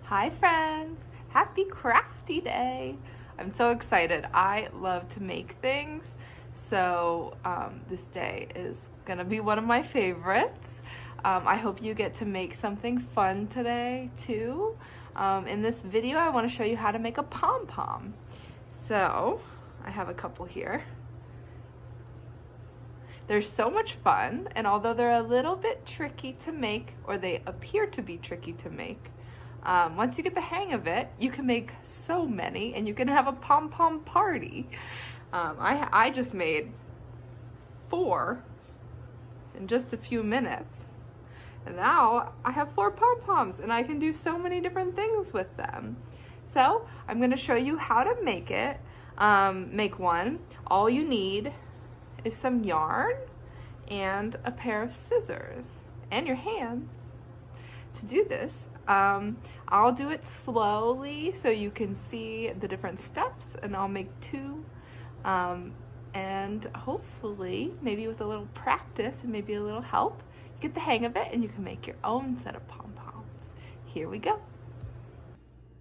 Hi friends, happy crafty day. I'm so excited. I love to make things, so this day is gonna be one of my favorites. I hope you get to make something fun today too. In this video I want to show you how to make a pom-pom. So I have a couple here. They're so much fun, and although they're a little bit tricky to make, or they appear to be tricky to make, once you get the hang of it, you can make so many and you can have a pom-pom party. I just made 4 in just a few minutes. And now I have 4 pom-poms and I can do so many different things with them. So I'm going to show you how to make it. Make one. All you need is some yarn and a pair of scissors and your hands. To do this, I'll do it slowly so you can see the different steps, and I'll make 2, and hopefully maybe with a little practice and maybe a little help, you get the hang of it and you can make your own set of pom-poms. Here we go.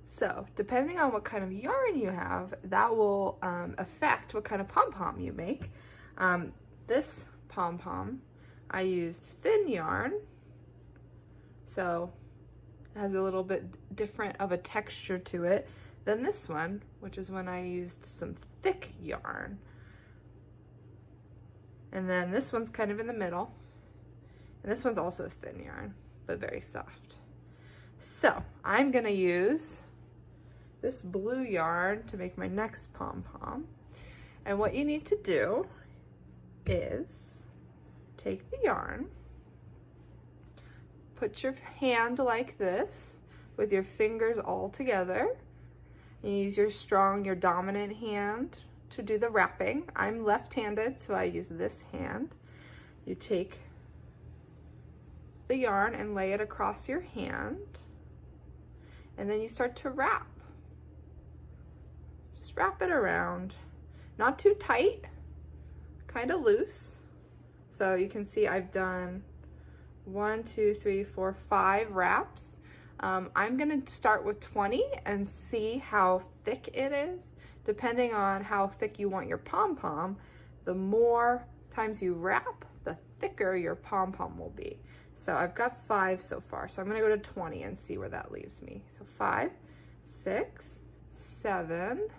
So depending on what kind of yarn you have, that will affect what kind of pom-pom you make. This pom-pom, I used thin yarn, so it has a little bit different of a texture to it than this one, which is when I used some thick yarn. And then this one's kind of in the middle, and this one's also thin yarn, but very soft. So I'm gonna use this blue yarn to make my next pom-pom. And what you need to do is take the yarn, put your hand like this with your fingers all together, and use your dominant hand to do the wrapping. I'm left-handed, so I use this hand. You take the yarn and lay it across your hand, and then you start to wrap. Just wrap it around. Not too tight, kind of loose. So you can see I've done 1, 2, 3, 4, 5 wraps. I'm gonna start with 20 and see how thick it is. Depending on how thick you want your pom-pom, the more times you wrap, the thicker your pom-pom will be. So I've got 5 so far, so I'm gonna go to 20 and see where that leaves me. So 5, 6, 7,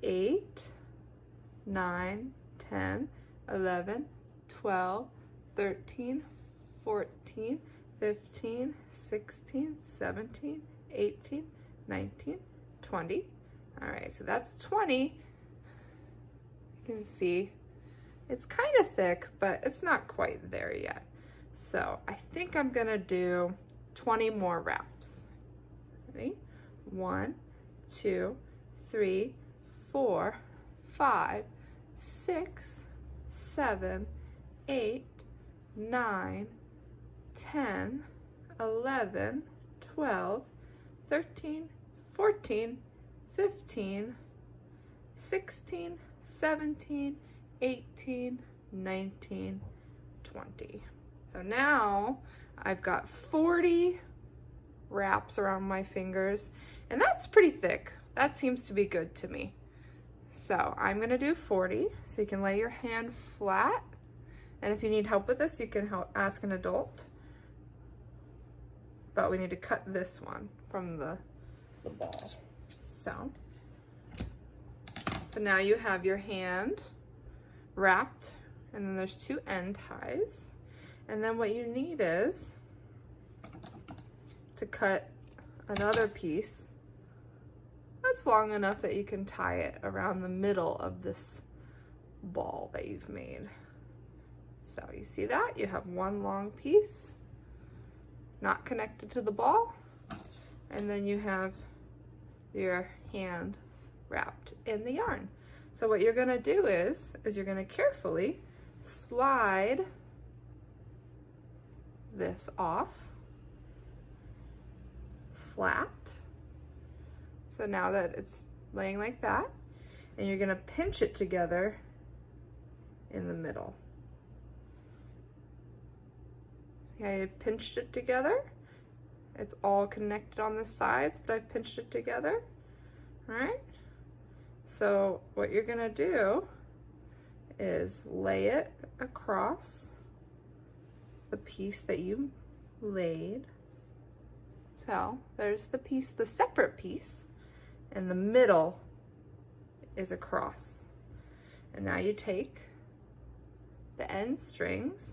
8, 9, 10, 11, 12, 13, 14, 15, 16, 17, 18, 19, 20. All right, so that's 20. You can see it's kind of thick, but it's not quite there yet. So I think I'm gonna do 20 more wraps. Ready? 1, 2, 3, 4, 5, 6, 7, 8, 9, 10, 11, 12, 13, 14, 15, 16, 17, 18, 19, 20. So now I've got 40 wraps around my fingers, and that's pretty thick. That seems to be good to me. So I'm gonna do 40, so you can lay your hand flat. And if you need help with this, you can ask an adult. But we need to cut this one from the ball. So now you have your hand wrapped, and then there's 2 end ties. And then what you need is to cut another piece that's long enough that you can tie it around the middle of this ball that you've made. So you see that? You have 1 long piece not connected to the ball, and then you have your hand wrapped in the yarn. So what you're gonna do is you're gonna carefully slide this off flat. So now that it's laying like that, and you're gonna pinch it together in the middle. See how I pinched it together? It's all connected on the sides, but I've pinched it together. All right. So what you're gonna do is lay it across the piece that you laid. So there's the piece, the separate piece, and the middle is across. And now you take the end strings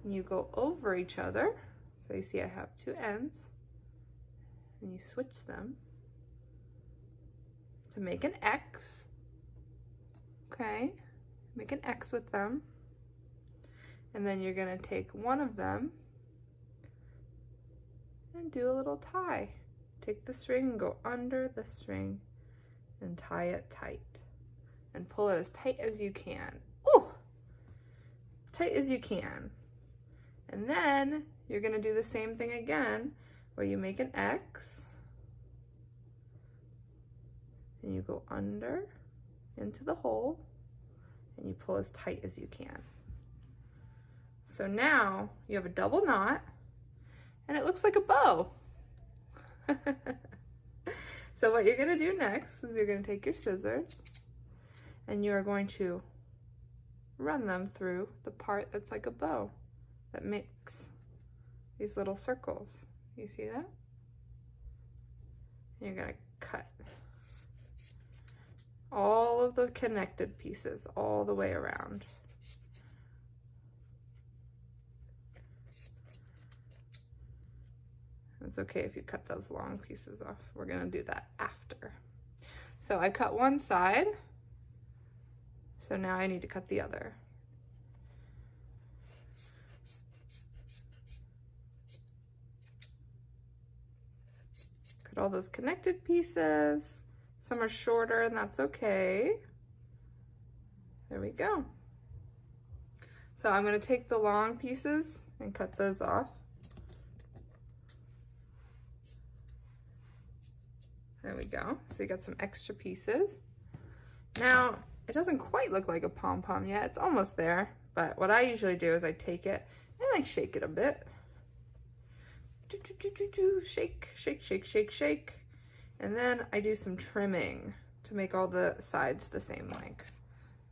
and you go over each other. So you see I have two ends, and you switch them to make an X. Okay, make an X with them. And then you're gonna take one of them and do a little tie. Take the string and go under the string and tie it tight. And pull it as tight as you can. Ooh! Tight as you can. And then you're gonna do the same thing again, where you make an X, and you go under into the hole, and you pull as tight as you can. So now you have a double knot, and it looks like a bow. So what you're gonna do next is you're gonna take your scissors, and you are going to run them through the part that's like a bow that makes these little circles. You see that? And you're gonna cut all of the connected pieces all the way around. It's okay if you cut those long pieces off. We're gonna do that after. So I cut one side, so now I need to cut the other. Cut all those connected pieces. Some are shorter, and that's okay. There we go. So I'm gonna take the long pieces and cut those off. There we go. So you got some extra pieces. Now, it doesn't quite look like a pom-pom yet. It's almost there. But what I usually do is I take it and I shake it a bit. Shake, shake, shake, shake, shake. And then I do some trimming to make all the sides the same length.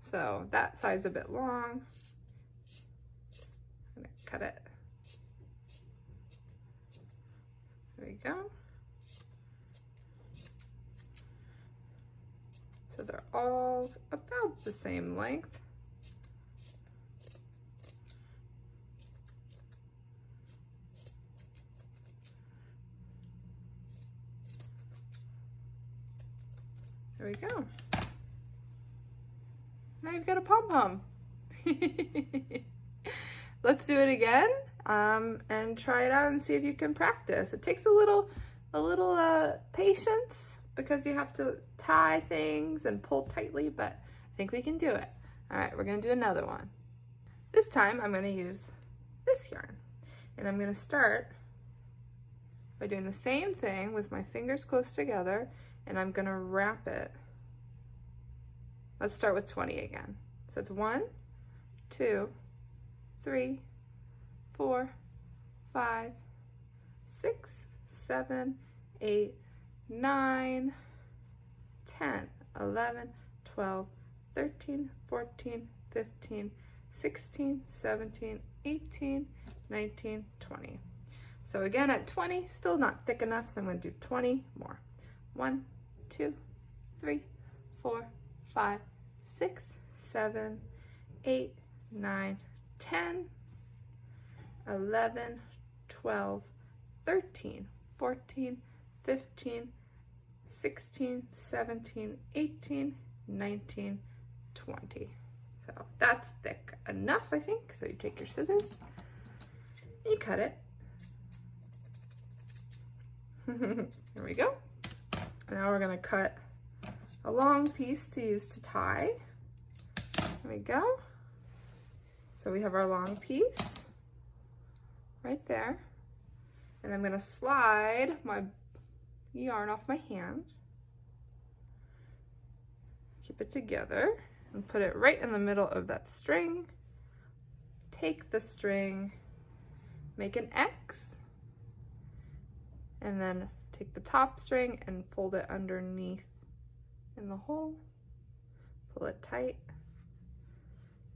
So that side's a bit long. I'm gonna cut it. There we go. So they're all about the same length. There we go. Now you've got a pom-pom. Let's do it again and try it out and see if you can practice. It takes a little patience because you have to tie things and pull tightly, but I think we can do it. All right, we're gonna do another one. This time I'm gonna use this yarn, and I'm gonna start by doing the same thing with my fingers close together, and I'm gonna wrap it. Let's start with 20 again. So it's 1, 2, 3, 4, 5, 6, 7, 8, 9, 10, 11, 12, 13, 14, 15, 16, 17, 18, 19, 20. So again at 20, still not thick enough, so I'm going to do 20 more. 1, 2, 3, 4, 5, 6, 7, 8, 9, 10, 11, 12, 13, 14, 15, 16, 17, 18, 19, 20. So that's thick enough, I think. So you take your scissors and you cut it. There we go. Now we're gonna cut a long piece to use to tie. There we go. So we have our long piece right there. And I'm gonna slide my yarn off my hand. Keep it together and put it right in the middle of that string. Take the string, make an X, and then take the top string and fold it underneath in the hole. Pull it tight,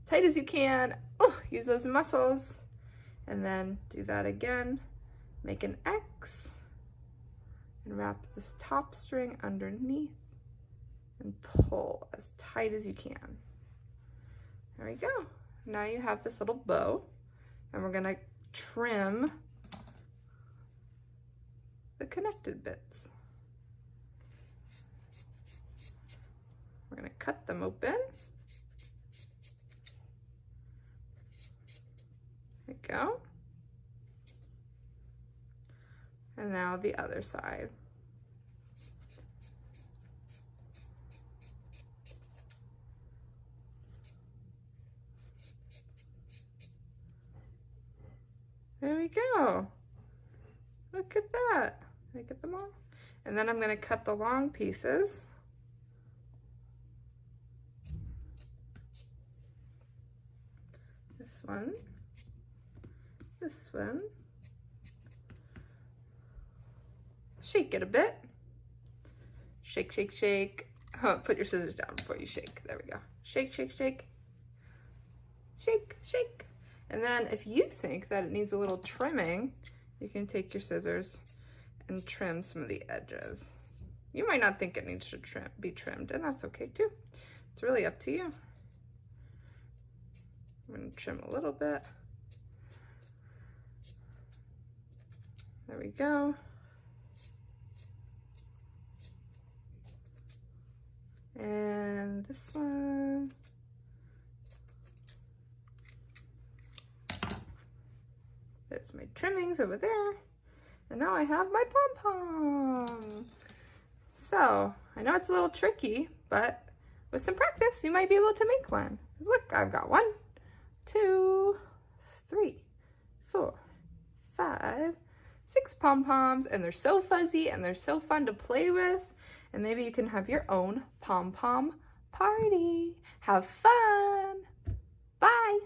tight as you can. Oh, use those muscles. And then do that again. Make an X and wrap this top string underneath and pull as tight as you can. There we go. Now you have this little bow, and we're gonna trim the connected bits. We're gonna cut them open. There we go. And now the other side. There we go. Look at that. Did I get them all? And then I'm going to cut the long pieces. This one. This one. Shake it a bit. Shake, shake, shake. Put your scissors down before you shake. There we go. Shake, shake, shake. Shake, shake. And then if you think that it needs a little trimming, you can take your scissors and trim some of the edges. You might not think it needs to be trimmed, and that's okay too. It's really up to you. I'm going to trim a little bit. There we go. And this one. There's my trimmings over there. And now I have my pom-pom. So, I know it's a little tricky, but with some practice, you might be able to make one. Look, I've got 1, 2, 3, 4, 5, 6 pom-poms, and they're so fuzzy and they're so fun to play with. And maybe you can have your own pom-pom party. Have fun. Bye.